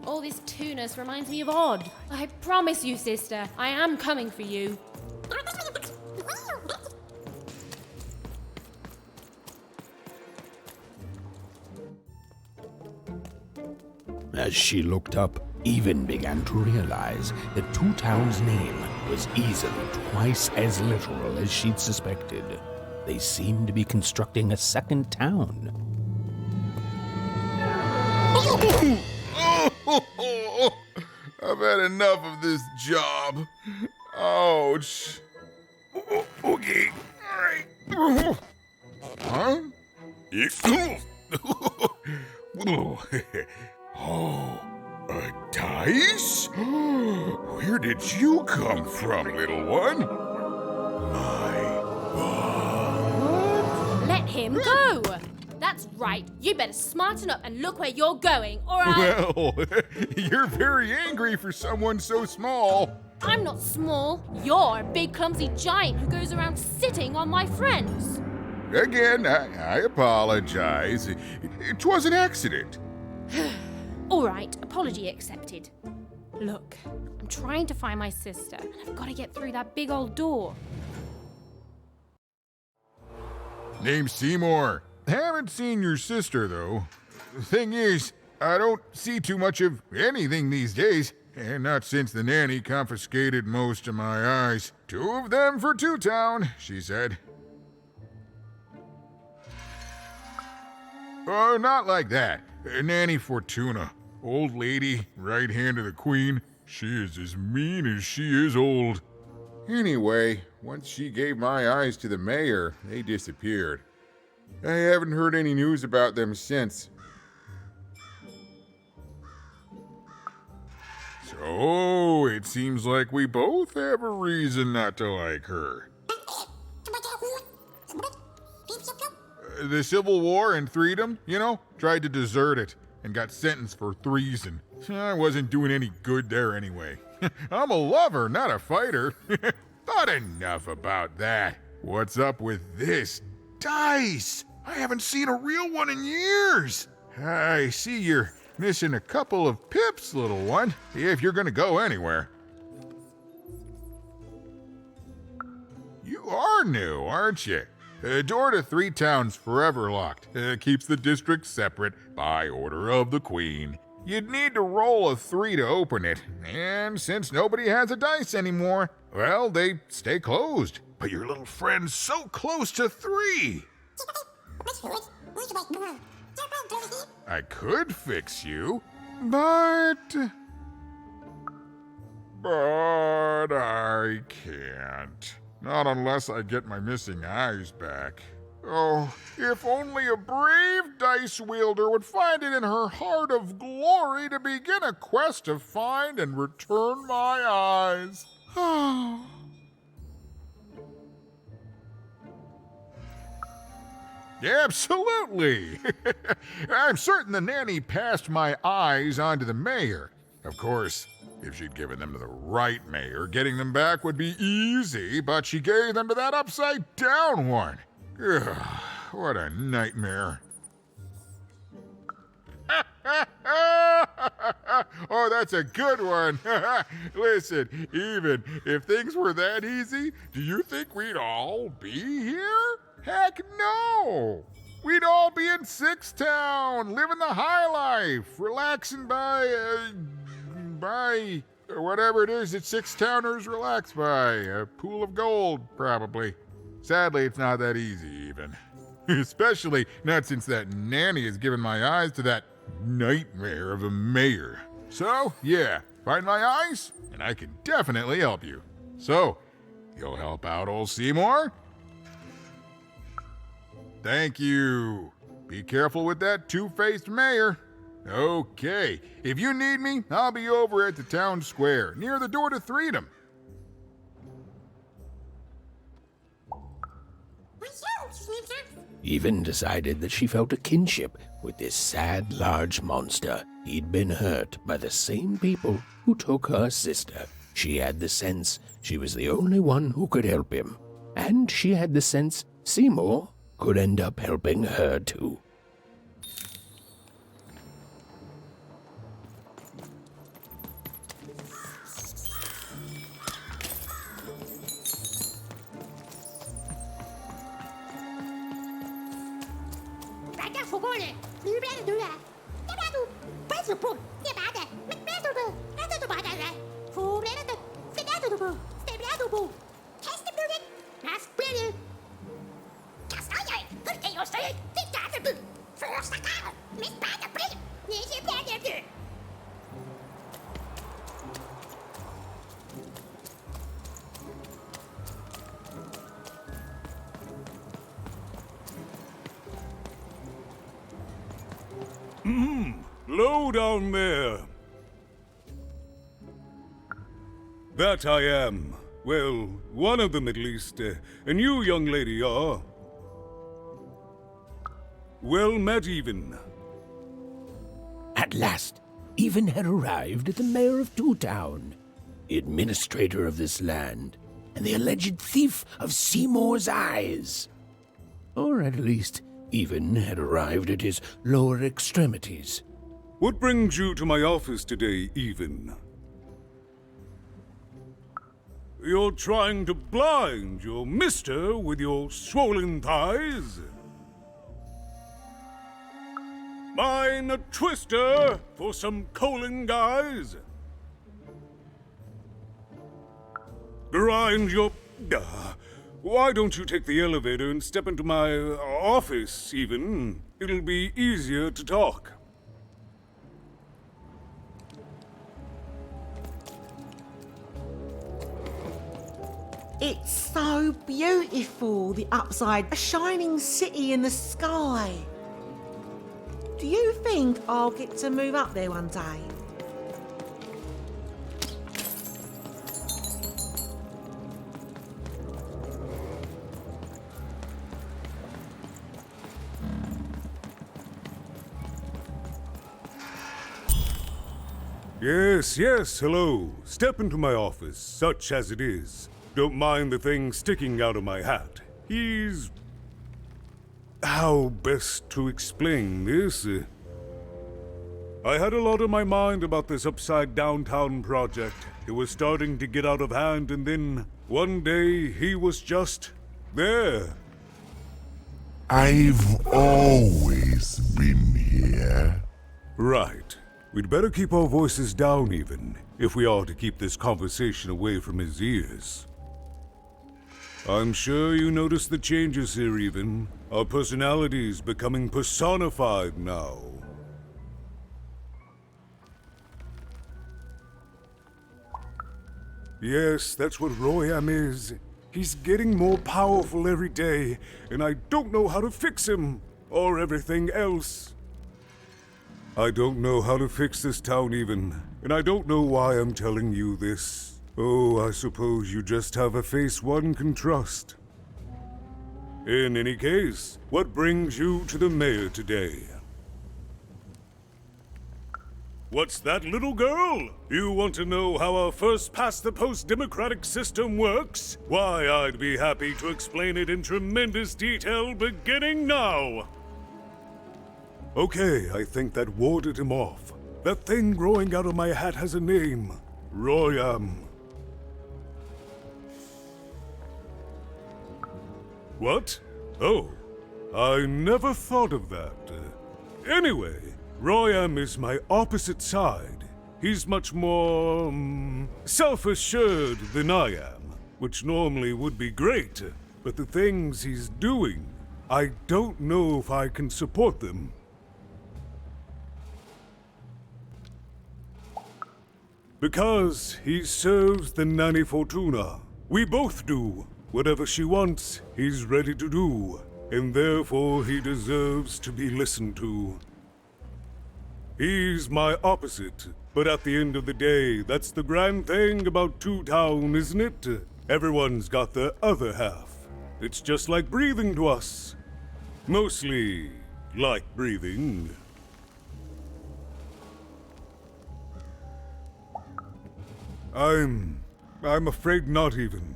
All this tunus reminds me of Odd. I promise you, sister, I am coming for you. As she looked up, Even began to realize that Two Town's name was easily twice as literal as she'd suspected. They seemed to be constructing a second town. I've had enough of this job. Ouch. Okay, all right. Huh? Oh, a dice? Where did you come from, little one? My butt? Let him go! That's right. You better smarten up and look where you're going, or I'll... Well, you're very angry for someone so small. I'm not small. You're a big, clumsy giant who goes around sitting on my friends. Again, I apologize. It was an accident. All right, apology accepted. Look, I'm trying to find my sister, and I've got to get through that big old door. Name's Seymour. Haven't seen your sister, though. Thing is, I don't see too much of anything these days, and not since the nanny confiscated most of my eyes. 2 of them for Two Town, she said. Oh, not like that. Nanny Fortuna. Old lady, right hand of the queen. She is as mean as she is old. Anyway, once she gave my eyes to the mayor, they disappeared. I haven't heard any news about them since. So, it seems like we both have a reason not to like her. The Civil War and Freedom, tried to desert it and got sentenced for treason. I wasn't doing any good there anyway. I'm a lover, not a fighter. But enough about that. What's up with this? Dice! I haven't seen a real one in years. I see you're missing a couple of pips, little one, if you're gonna go anywhere. You are new, aren't you? Door to 3 Towns forever locked. Keeps the district separate by order of the Queen. You'd need to roll a 3 to open it, and since nobody has a dice anymore, well, they stay closed. But your little friend's so close to 3. I could fix you, but I can't. Not unless I get my missing eyes back. Oh, if only a brave dice wielder would find it in her heart of glory to begin a quest to find and return my eyes. Absolutely! I'm certain the nanny passed my eyes on to the mayor. Of course, if she'd given them to the right mayor, getting them back would be easy, but she gave them to that upside-down one. Ugh, what a nightmare. Oh, that's a good one. Listen, even if things were that easy, do you think we'd all be here? Heck no! We'd all be in Town, living the high life, relaxing by whatever it is that 6-towners relax by. A pool of gold, probably. Sadly, it's not that easy, even. Especially not since that nanny has given my eyes to that nightmare of a mayor. So, yeah, find my eyes, and I can definitely help you. So, you'll help out old Seymour? Thank you. Be careful with that two-faced mayor. Okay, if you need me, I'll be over at the town square, near the door to Freedom. Even decided that she felt a kinship with this sad, large monster. He'd been hurt by the same people who took her sister. She had the sense she was the only one who could help him. And she had the sense Seymour could end up helping her too. Low down there. That I am. Well, one of them at least. And you, young lady, are... well met, Even. At last, Even had arrived at the mayor of Two Town, the administrator of this land, and the alleged thief of Seymour's eyes. Or at least, Even had arrived at his lower extremities. What brings you to my office today, Even? You're trying to blind your mister with your swollen thighs? Mine a twister for some colon guys? Grind your... why don't you take the elevator and step into my office, Even? It'll be easier to talk. It's so beautiful, the upside, a shining city in the sky. Do you think I'll get to move up there one day? Yes, hello. Step into my office, such as it is. Don't mind the thing sticking out of my hat. He's... how best to explain this? I had a lot on my mind about this upside downtown project. It was starting to get out of hand, and then one day he was just there. I've always been here. Right. We'd better keep our voices down, Even, if we are to keep this conversation away from his ears. I'm sure you noticed the changes here, Even. Our personalities becoming personified now. Yes, that's what Royam is. He's getting more powerful every day, and I don't know how to fix him, or everything else. I don't know how to fix this town, Even, and I don't know why I'm telling you this. Oh, I suppose you just have a face one can trust. In any case, what brings you to the mayor today? What's that, little girl? You want to know how our first-past-the-post democratic system works? Why, I'd be happy to explain it in tremendous detail beginning now. Okay, I think that warded him off. That thing growing out of my hat has a name. Royam. What? Oh, I never thought of that. Anyway, Royam is my opposite side. He's much more, self-assured than I am, which normally would be great, but the things he's doing, I don't know if I can support them. Because he serves the Nanny Fortuna. We both do. Whatever she wants, he's ready to do, and therefore he deserves to be listened to. He's my opposite, but at the end of the day, that's the grand thing about Two Town, isn't it? Everyone's got their other half. It's just like breathing to us. Mostly like breathing. I'm afraid not even.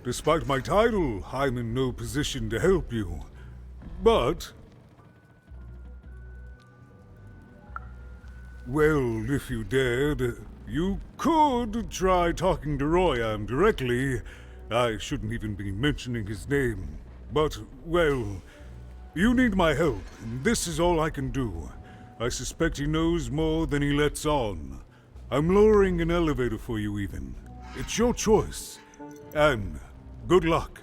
Despite my title, I'm in no position to help you. But... well, if you dared, you could try talking to Royam directly. I shouldn't even be mentioning his name. But, well, You need my help, and this is all I can do. I suspect he knows more than he lets on. I'm lowering an elevator for you, even. It's your choice. And good luck.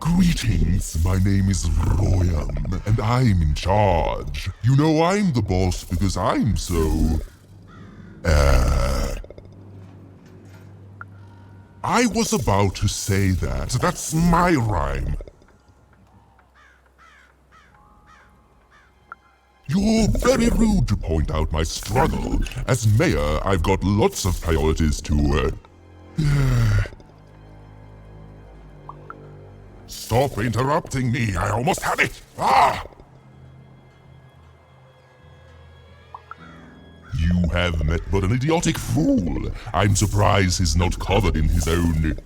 Greetings, my name is Royam, and I'm in charge. You know I'm the boss because I'm so... I was about to say that. That's my rhyme. You're very rude to point out my struggle. As mayor, I've got lots of priorities to, Stop interrupting me, I almost had it! Ah! You have met but an idiotic fool. I'm surprised he's not covered in his own...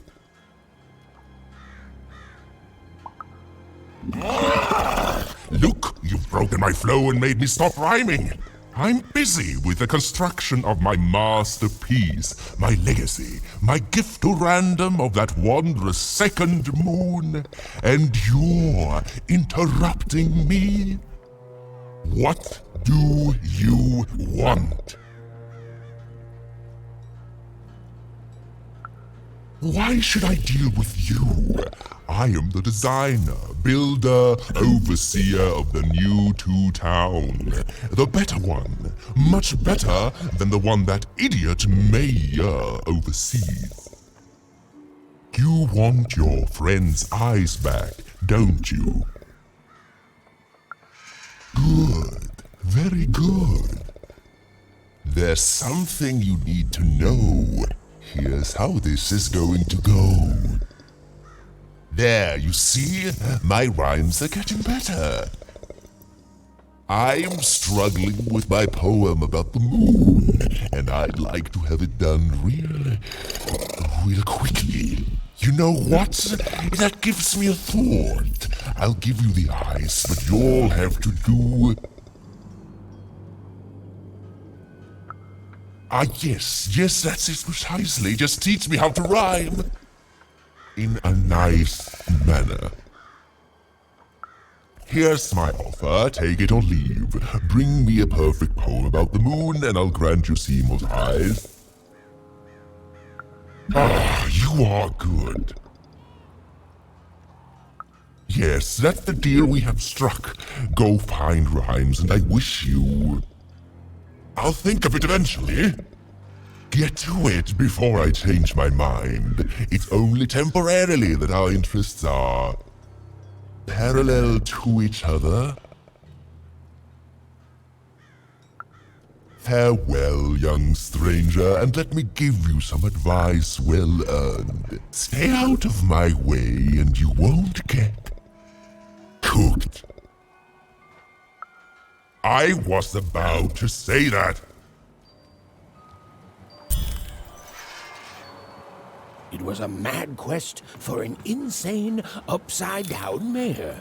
Look, you've broken my flow and made me stop rhyming. I'm busy with the construction of my masterpiece, my legacy, my gift to random of that wondrous second moon, and you're interrupting me? What do you want? Why should I deal with you? I am the designer, builder, overseer of the new town. The better one. Much better than the one that idiot mayor oversees. You want your friend's eyes back, don't you? Good. Very good. There's something you need to know. Here's how this is going to go. There, you see? My rhymes are getting better. I'm struggling with my poem about the moon, and I'd like to have it done real quickly. You know what? That gives me a thought. I'll give you the eyes, but you'll have to do... yes, that's it precisely. Just teach me how to rhyme. In a nice manner. Here's my offer, take it or leave. Bring me a perfect poem about the moon and I'll grant you Seymour's eyes. Ah, you are good. Yes, that's the deal we have struck. Go find rhymes and I wish you... I'll think of it eventually. Get to it before I change my mind. It's only temporarily that our interests are parallel to each other. Farewell, young stranger, and let me give you some advice well earned. Stay out of my way and you won't get cooked. I was about to say that. It was a mad quest for an insane, upside-down mayor.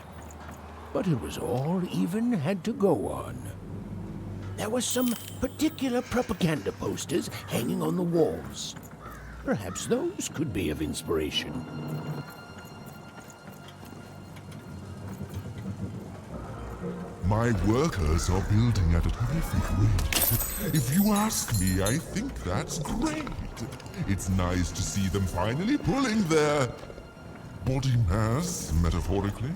But it was all even had to go on. There were some particular propaganda posters hanging on the walls. Perhaps those could be of inspiration. My workers are building at a terrific rate. If you ask me, I think that's great. It's nice to see them finally pulling their body mass, metaphorically.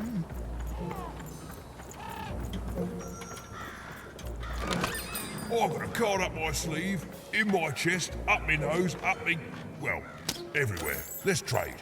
I've got a card up my sleeve, in my chest, up my nose, up me... well, everywhere. Let's trade.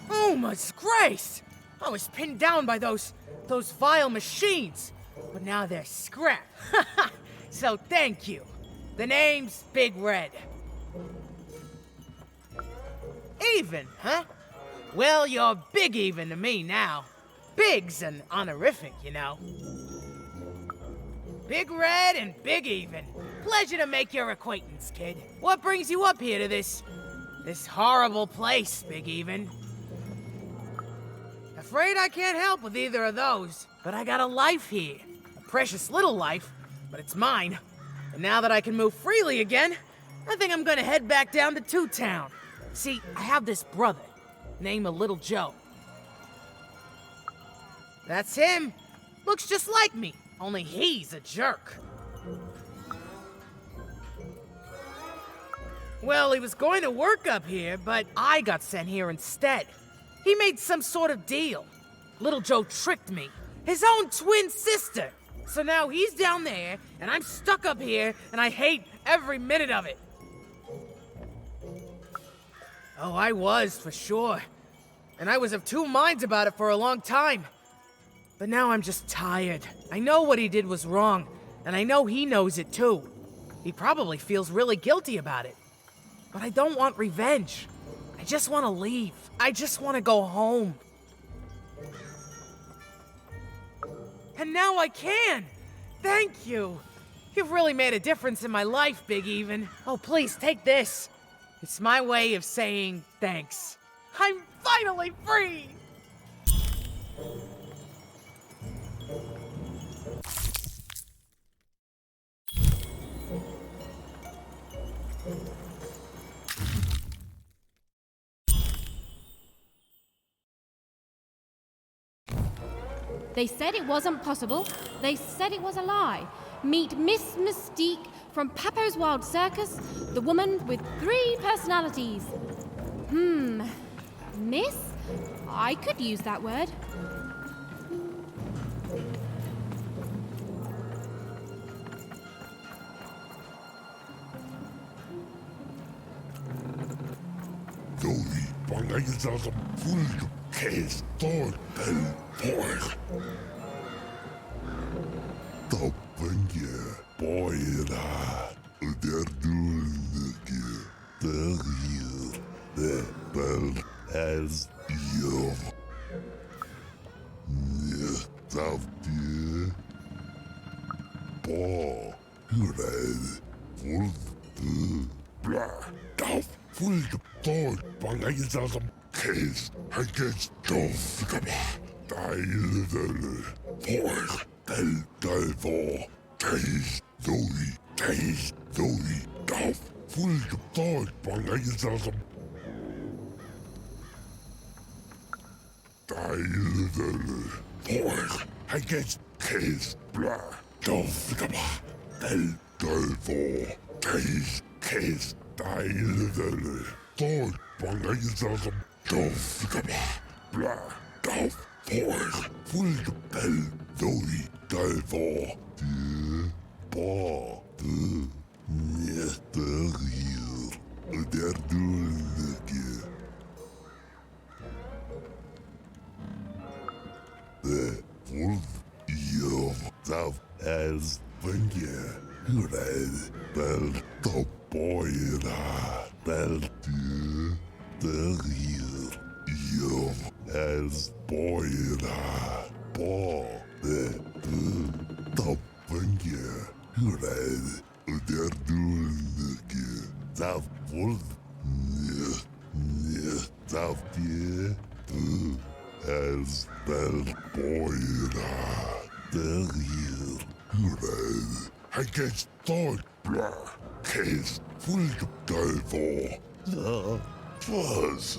Oh, my grace! I was pinned down by those vile machines, but now they're scrap. So thank you. The name's Big Red. Even, huh? Well, you're Big Even to me now. Big's an honorific, you know. Big Red and Big Even. Pleasure to make your acquaintance, kid. What brings you up here to this horrible place, Big Even? Afraid I can't help with either of those, but I got a life here. A precious little life, but it's mine. And now that I can move freely again, I think I'm gonna head back down to Two Town. See, I have this brother, named Little Joe. That's him. Looks just like me, only he's a jerk. Well, he was going to work up here, but I got sent here instead. He made some sort of deal. Little Joe tricked me. His own twin sister. So now he's down there, and I'm stuck up here, and I hate every minute of it. Oh, I was, for sure. And I was of two minds about it for a long time. But now I'm just tired. I know what he did was wrong, and I know he knows it too. He probably feels really guilty about it. But I don't want revenge. I just want to leave. I just want to go home. And now I can! Thank you! You've really made a difference in my life, Big Even. Oh, please, take this. It's my way of saying thanks. I'm finally free! They said it wasn't possible. They said it was a lie. Meet Miss Mystique from Papo's Wild Circus, the woman with 3 personalities. Miss? I could use that word. Doi pangaisalta fullu kestoon poik. Tappenje poira. Der dulneke. Der hier. Der bel as hier. Niet tapje. Po. Hured. Volte. Bla. Taf. Fullu toon pangaisalta kees. Hij gets tof. Deilele. Poik. Del voor. Kees. Doi. Taf. Fullu toon pangaisalta. Deilele. Poik. Hij gets kees. Bla. Tof. Del voor. Kees. Deilele. Toon pangaisalta. Tof. Bla. Tof. Poik. Fullu doi. Del voor. De. Pa. De. Niet der hier. Der dulneke. De wolf hier. Zelf als puntje. Hured. Bel topoira. Bel de. Der hier. Hier. Als poira. Pa. De. Topuntje. Hured. Der dulneke. Zelf wolf. Niet. Zelf je. De. Als bel poira. Der hier. Hured. Hij gets tot. Bla. Kees. Fullu del voor. Da. Was.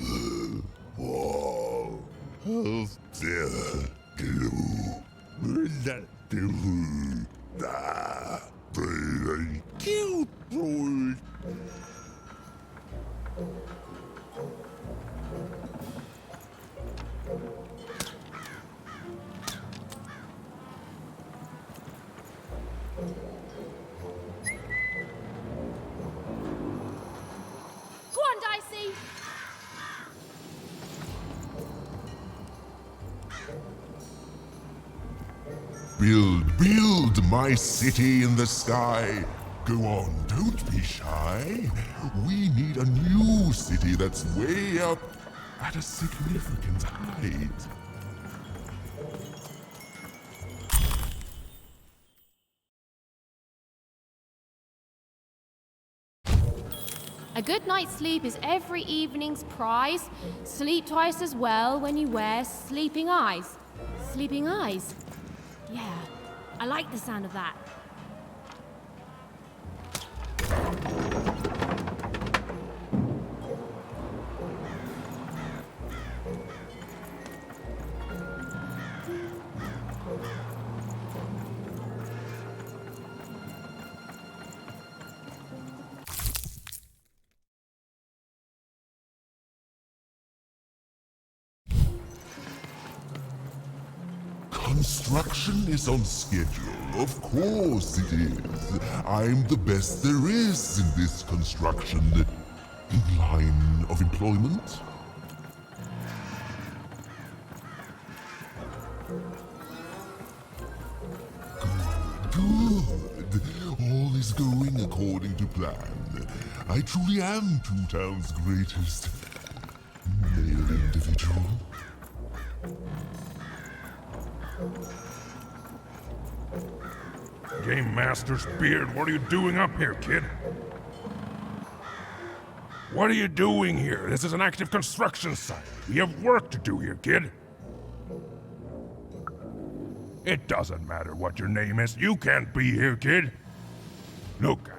Wow. Of der. Glue. That do. Da. Very cute boy. Go on, Dicey! Build my city in the sky. Go on, don't be shy. We need a new city that's way up at a significant height. A good night's sleep is every evening's prize. Sleep twice as well when you wear sleeping eyes. Sleeping eyes? Yeah, I like the sound of that. Construction is on schedule. Of course it is. I'm the best there is in this construction line of employment. Good. All is going according to plan. I truly am Two Town's greatest male individual. Game Master Beard, what are you doing up here, kid? What are you doing here? This is an active construction site. We have work to do here, kid. It doesn't matter what your name is. You can't be here, kid. Look,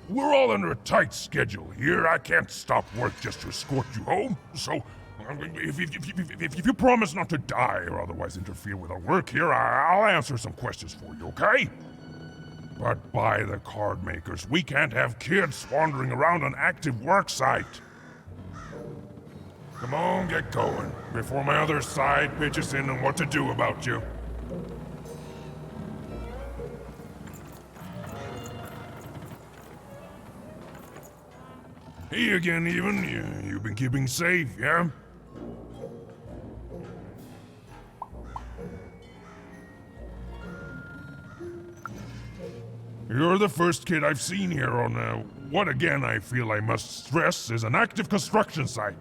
we're all under a tight schedule here. I can't stop work just to escort you home. So, if you promise not to die or otherwise interfere with our work here, I'll answer some questions for you, okay? But by the card makers, we can't have kids wandering around an active work site. Come on, get going, before my other side pitches in on what to do about you. Hey again, even. You've been keeping safe, yeah? You're the first kid I've seen here on what again I feel I must stress is an active construction site.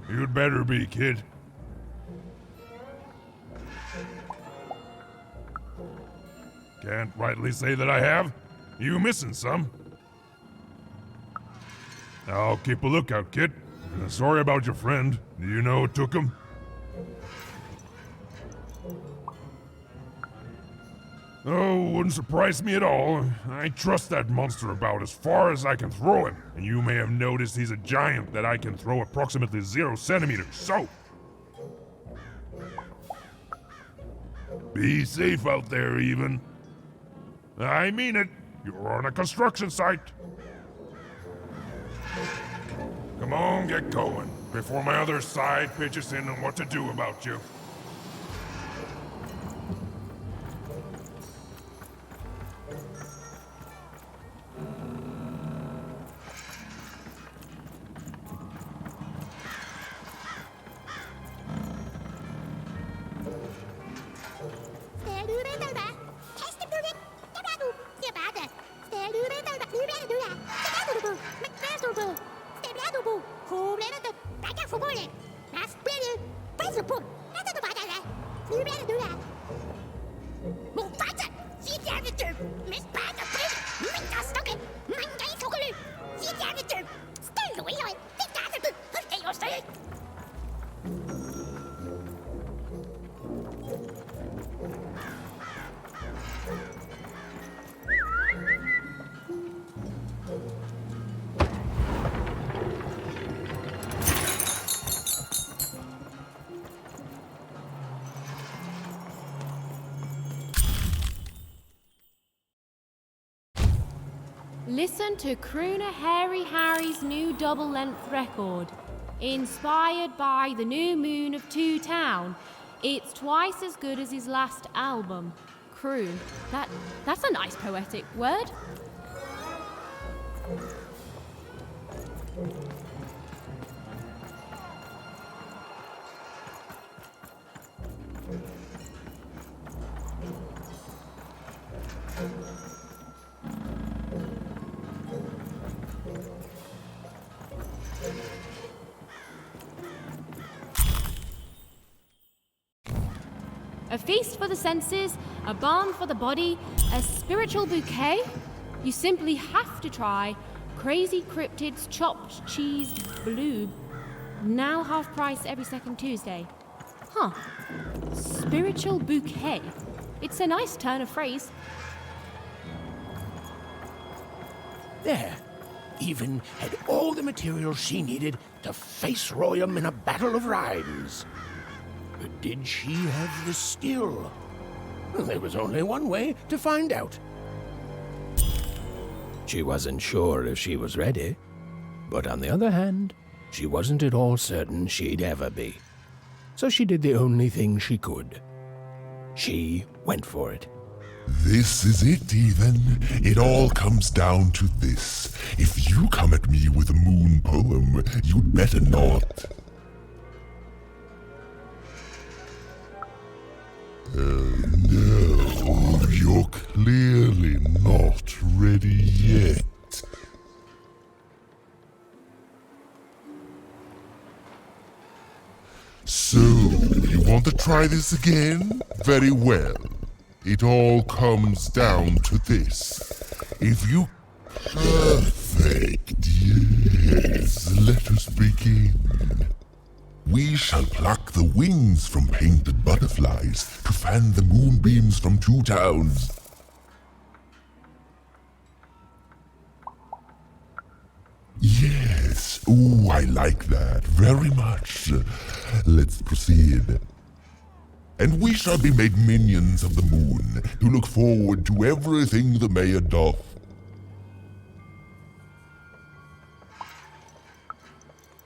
You'd better be, kid. Can't rightly say that I have. You missing some? I'll keep a lookout, kid. Sorry about your friend. Do you know who took him? Oh, wouldn't surprise me at all. I trust that monster about as far as I can throw him. And you may have noticed he's a giant that I can throw approximately 0 centimeters, so... Be safe out there, even. I mean it. You're on a construction site. Come on, get going, before my other side pitches in on what to do about you. Listen to crooner Hairy Harry's new double-length record. Inspired by the new moon of Two Town, it's twice as good as his last album. Croon. That's a nice poetic word. A feast for the senses, a balm for the body, a spiritual bouquet? You simply have to try Crazy Cryptid's Chopped Cheese Bloob. Now half price every second Tuesday. Huh. Spiritual bouquet. It's a nice turn of phrase. There. Even had all the materials she needed to face Royam in a battle of rhymes. But did she have the skill? Well, there was only one way to find out. She wasn't sure if she was ready, but on the other hand, she wasn't at all certain she'd ever be. So she did the only thing she could. She went for it. This is it, even. It all comes down to this. If you come at me with a moon poem, you'd better not. No, you're clearly not ready yet. So, you want to try this again? Very well. It all comes down to this. If you... Perfect, yes. Let us begin. We shall pluck the wings from painted butterflies to fan the moonbeams from two towns. Yes, ooh, I like that very much. Let's proceed. And we shall be made minions of the moon, to look forward to everything the mayor doth.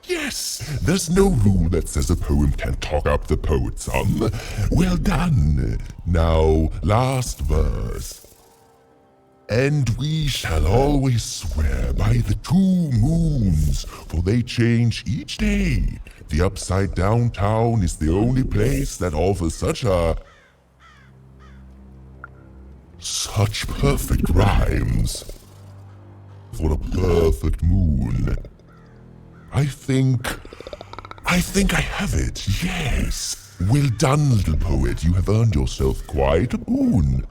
Yes, there's no rule that says a poem can't talk up the poet some. Well done. Now, last verse. And we shall always swear by the 2 moons, for they change each day. The upside down town is the only place that offers such perfect rhymes. For a perfect moon. I think I have it, yes. Well done, little poet. You have earned yourself quite a boon.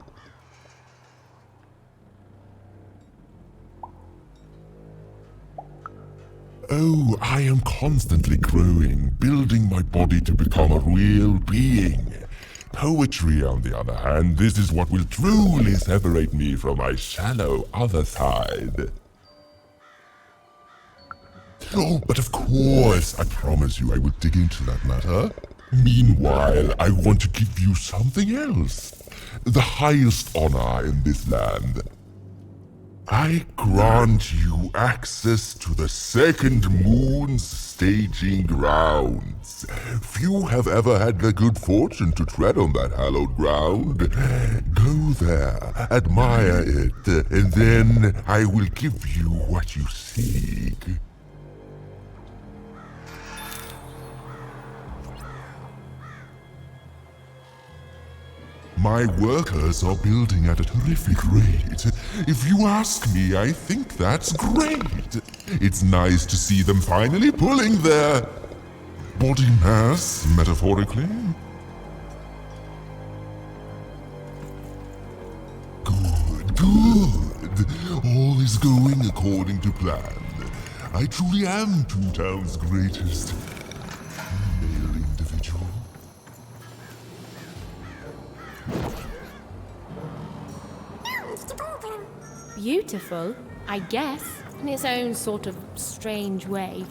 Oh, I am constantly growing, building my body to become a real being. Poetry, on the other hand, this is what will truly separate me from my shallow other side. Oh, but of course, I promise you I will dig into that matter. Meanwhile, I want to give you something else. The highest honor in this land. I grant you access to the second moon's staging grounds. Few have ever had the good fortune to tread on that hallowed ground. Go there, admire it, and then I will give you what you seek. My workers are building at a terrific rate. If you ask me, I think that's great. It's nice to see them finally pulling their body mass, metaphorically. Good. All is going according to plan. I truly am Two Town's greatest male individual. Beautiful, I guess, in its own sort of strange way.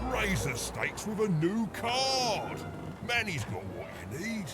Raise the stakes with a new card. Manny's got what you need.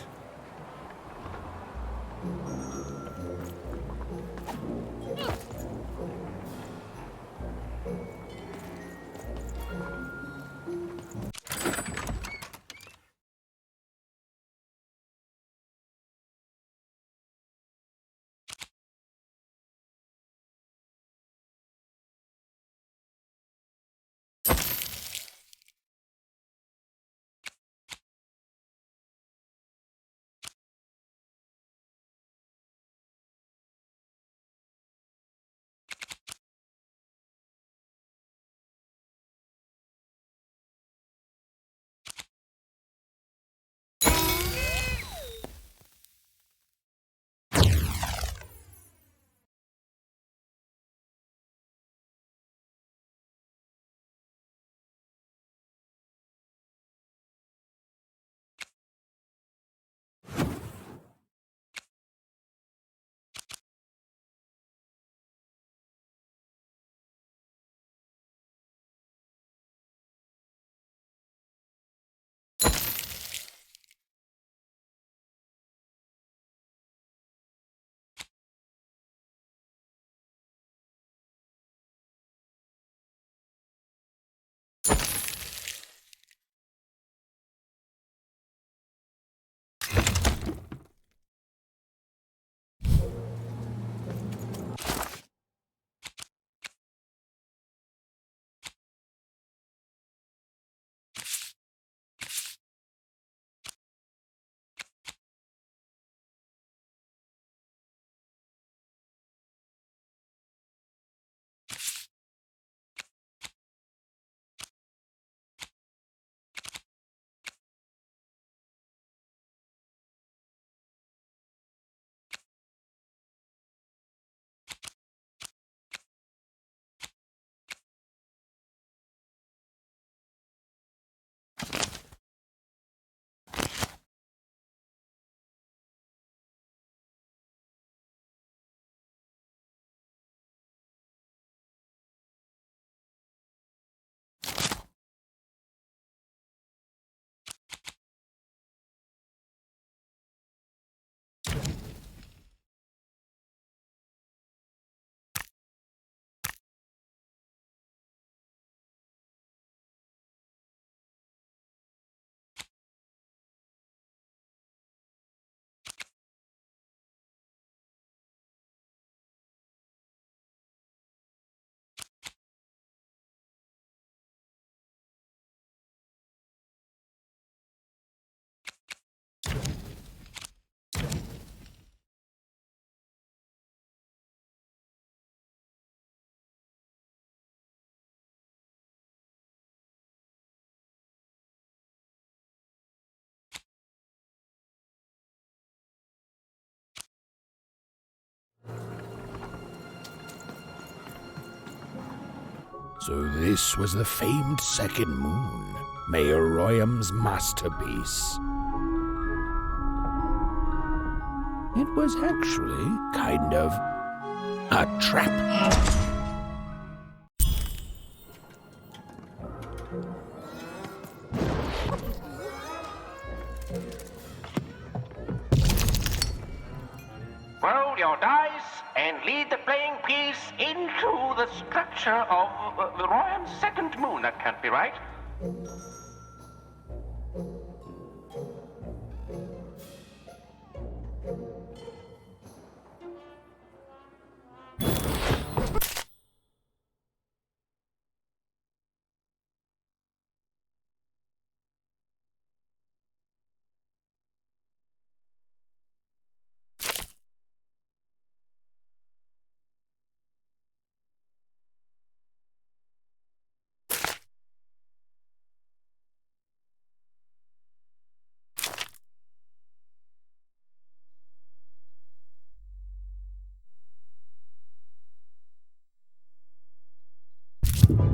So this was the famed second moon, Mayor Royham's masterpiece. It was actually kind of a trap. Roll your dice and lead the playing piece into the structure of the Royham's second moon. That can't be right.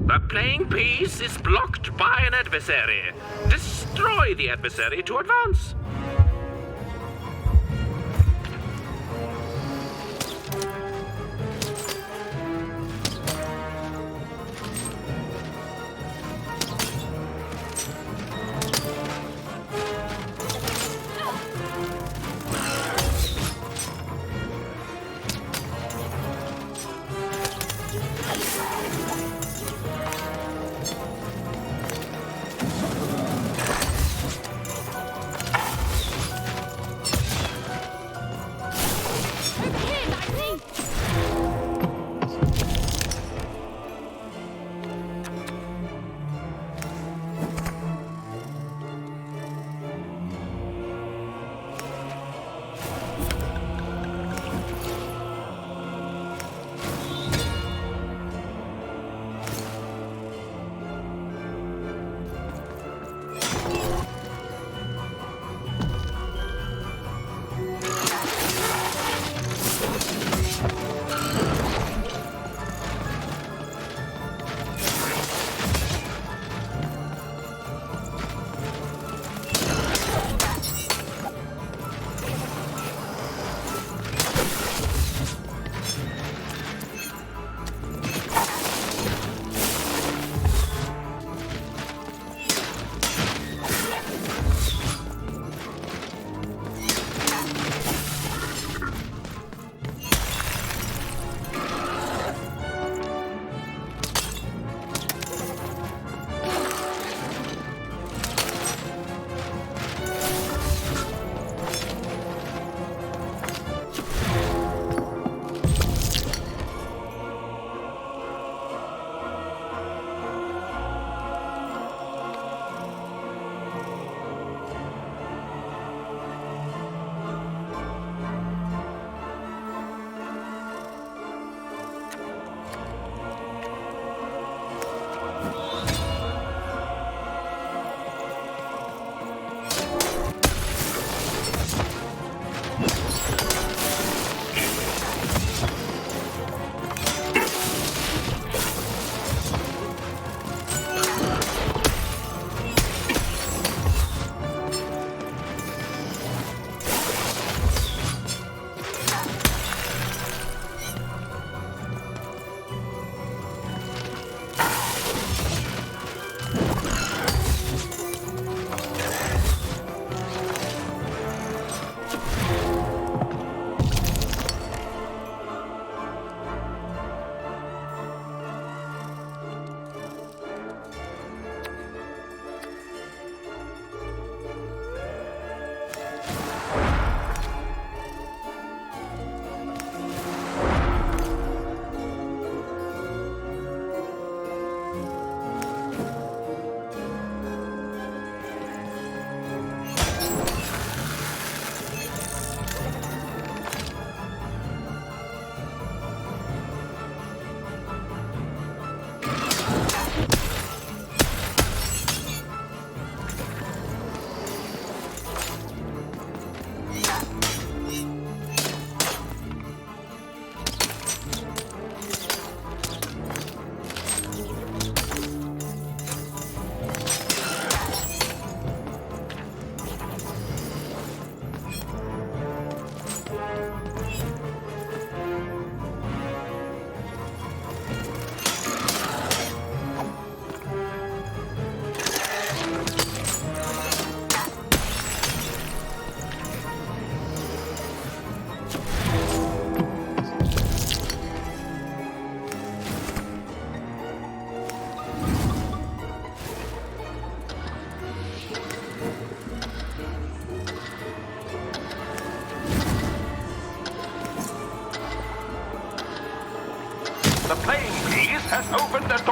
The playing piece is blocked by an adversary. Destroy the adversary to advance.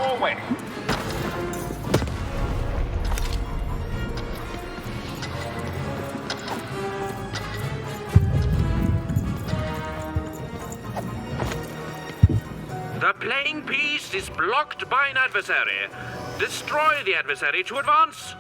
your way. The playing piece is blocked by an adversary. Destroy the adversary to advance.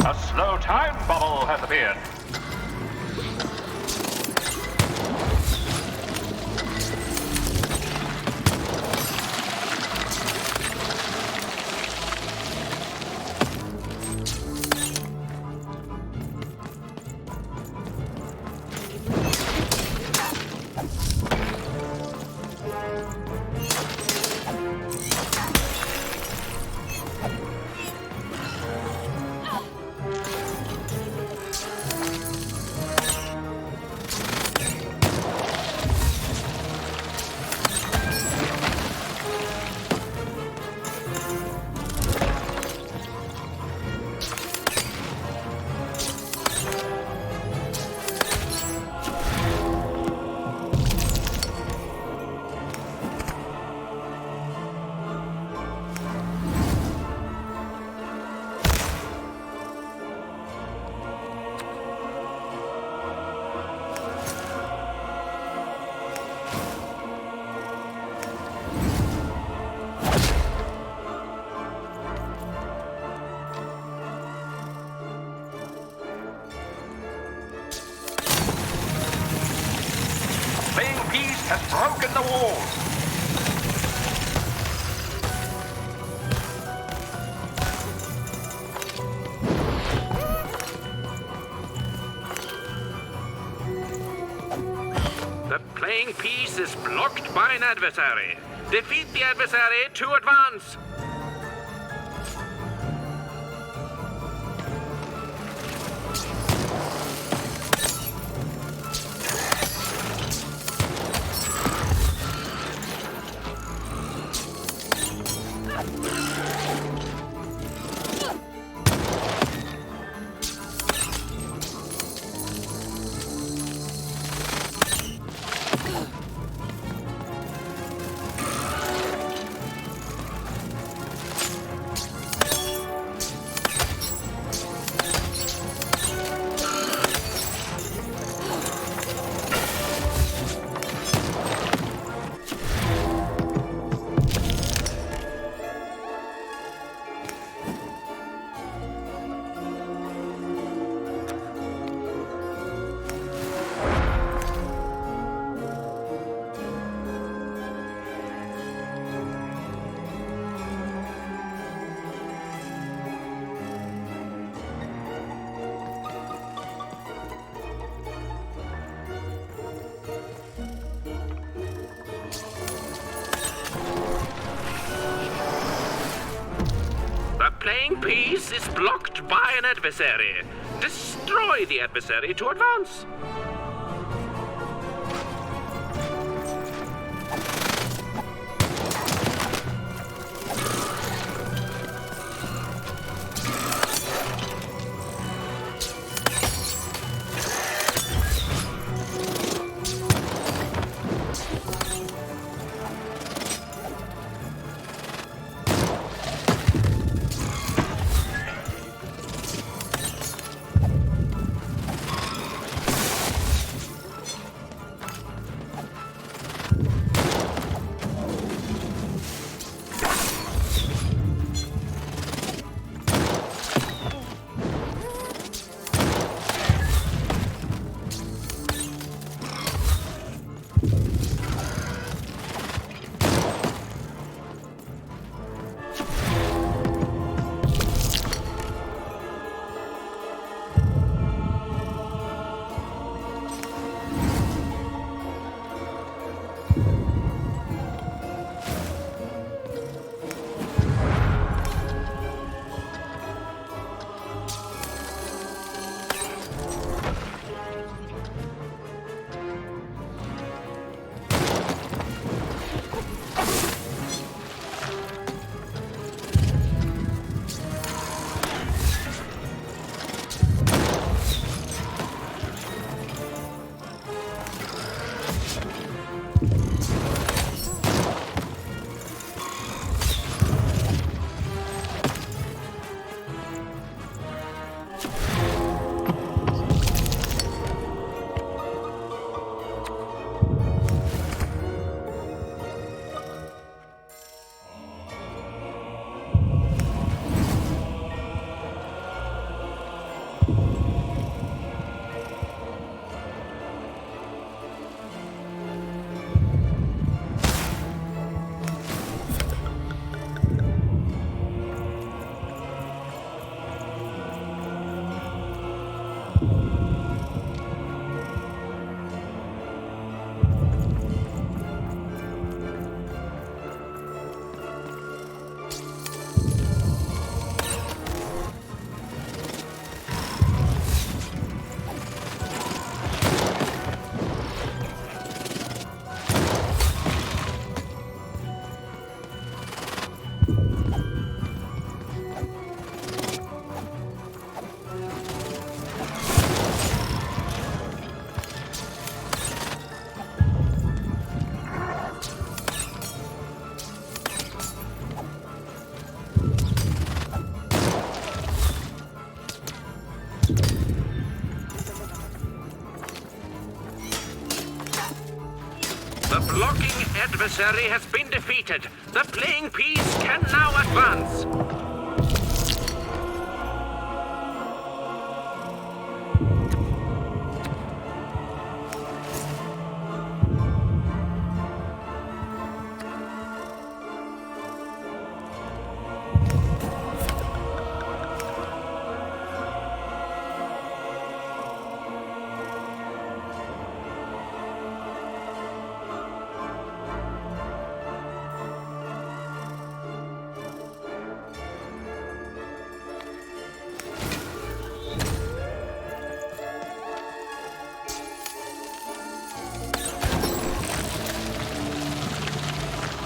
A slow time bubble has appeared. Has broken the wall. The playing piece is blocked by an adversary. Defeat the adversary to advance. playing piece is blocked by an adversary. Destroy the adversary to advance. The blocking adversary has been defeated. The playing piece can now advance.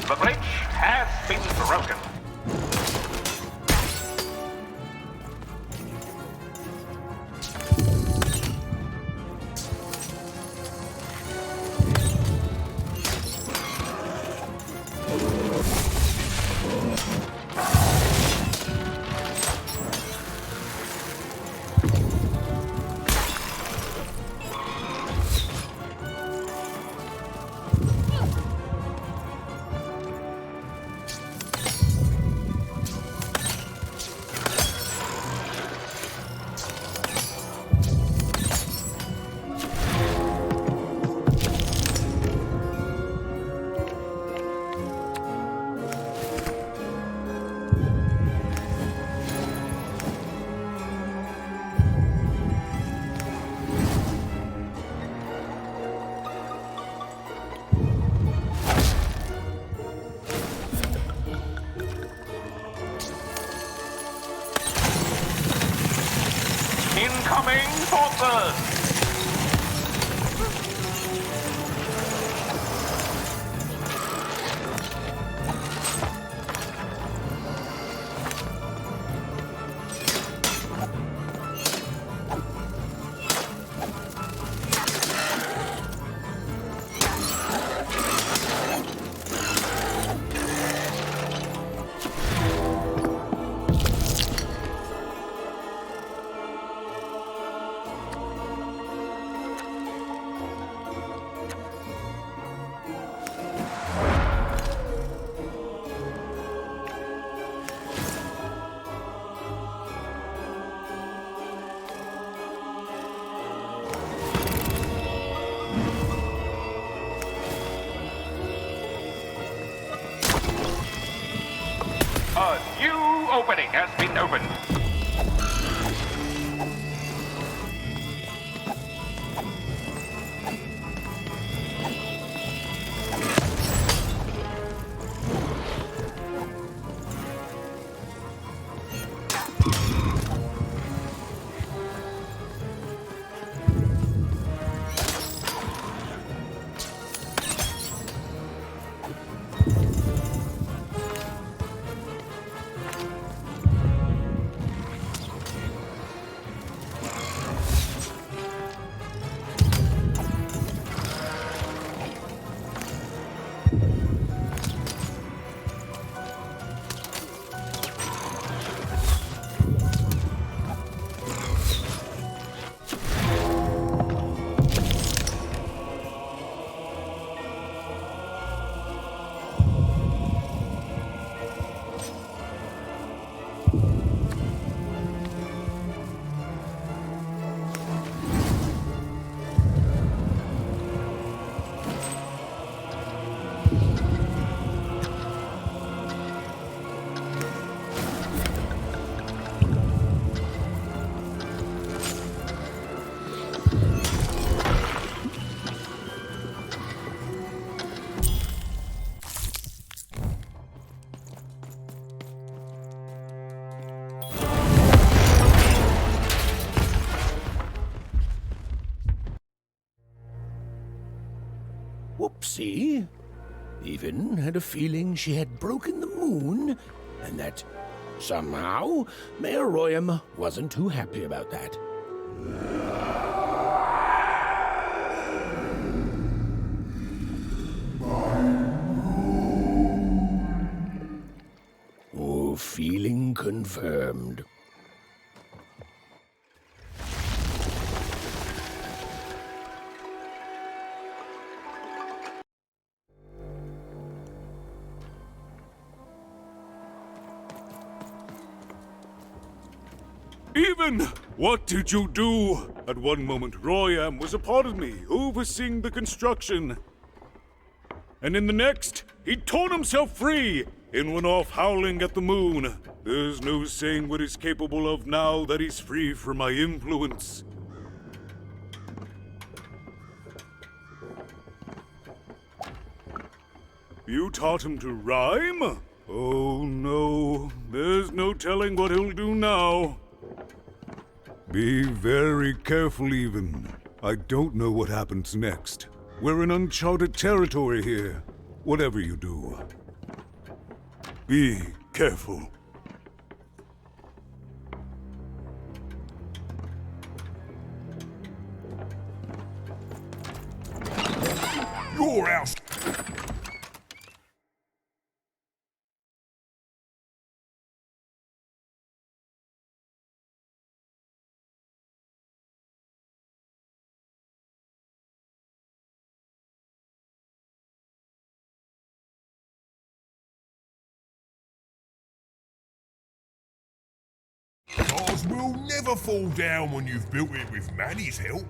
The bridge has been broken. first. A new opening has been opened. Whoopsie. Even had a feeling she had broken the moon, and that somehow Mayor Royam wasn't too happy about that. Oh, feeling confirmed. Even! What did you do? At one moment, Royam was a part of me, overseeing the construction. And in the next, he torn himself free and went off howling at the moon. There's no saying what he's capable of now that he's free from my influence. You taught him to rhyme? Oh no, there's no telling what he'll do now. Be very careful, Even. I don't know what happens next. We're in uncharted territory here. Whatever you do, be careful. Your house. Ours will never fall down when you've built it with Manny's help.